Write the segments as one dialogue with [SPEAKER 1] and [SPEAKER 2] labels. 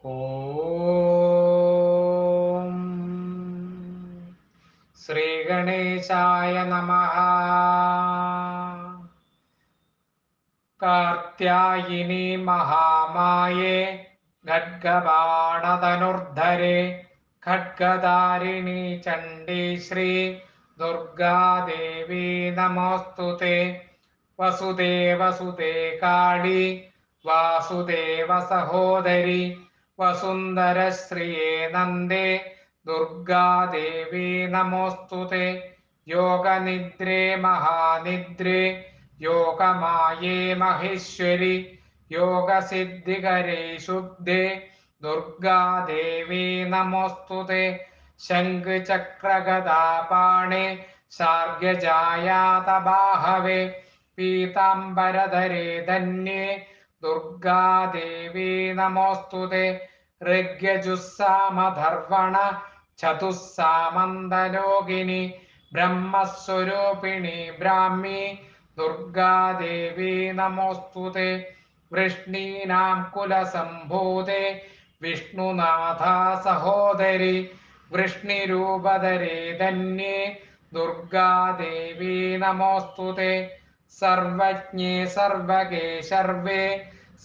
[SPEAKER 1] ഓം ശ്രീ ഗണേശായ നമഃ. കാർത്യായിനി മഹാമായേ ഖഡ്ഗബാണതനുർധരെ ഖഡ്ഗധാരിണി ചണ്ഡീ ശ്രീ ദുർഗാദേവി നമോസ്തുതേ. വസുദേവസുതേ കാളി വാസുദേവ സഹോദരി വസുന്ധരശ്രിയേ നന്ദേ ദുർഗാദേവി നമോസ്തുതേ. യോഗനിദ്രേ മഹാനിദ്രേ യോഗമായേ മഹേശ്വരി യോഗസിദ്ധികരേ ശുദ്ധേ ദുർഗാദേവി നമോസ്തുതേ. ശംഖചക്രഗദാപാണേ ശാർഗജായാതബാഹവേ പീതാംബരധരേ ധന്യേ ദുർഗാദേവി നമോസ്തുതേ. ഋഗ്യജുസ്സാമധർവണ ചതുസ്സാമന്തലോകിനി ബ്രഹ്മസ്വരൂപിണി ബ്രാഹ്മി ദുർഗാദേവി നമോസ്തുതേ. വൃഷ്ണീനാം കുലസംഭൂതേ വിഷ്ണുനാഥ സഹോദരി വൃഷ്ണിരൂപധരേ ധന്യേ ദുർഗാദേവി നമോസ്തുതേ. സർവജ്ഞേ സർവഗേ സർവേ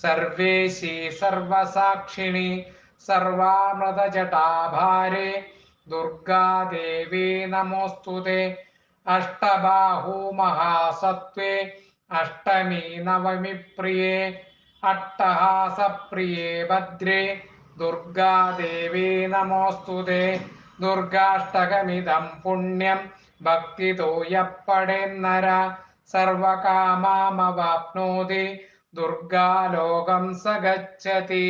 [SPEAKER 1] സർവേശി സർവസാക്ഷിണി സർവാമൃതജടാഭാരേ ദുർഗാദേവി നമോസ്തുതേ. അഷ്ടബാഹു മഹാസത്വേ അഷ്ടമി നവമി പ്രിയേ അട്ടഹാസപ്രിയേ ഭദ്രേ ദുർഗാദേവി നമോസ്തുതേ. ദുർഗാഷ്ടകമിദം പുണ്യം ഭക്തിതോ യപ്പടേന്നര സർവകാമാമവാപ്നോതി ദുർഗാലോകം സ ഗച്ഛതി.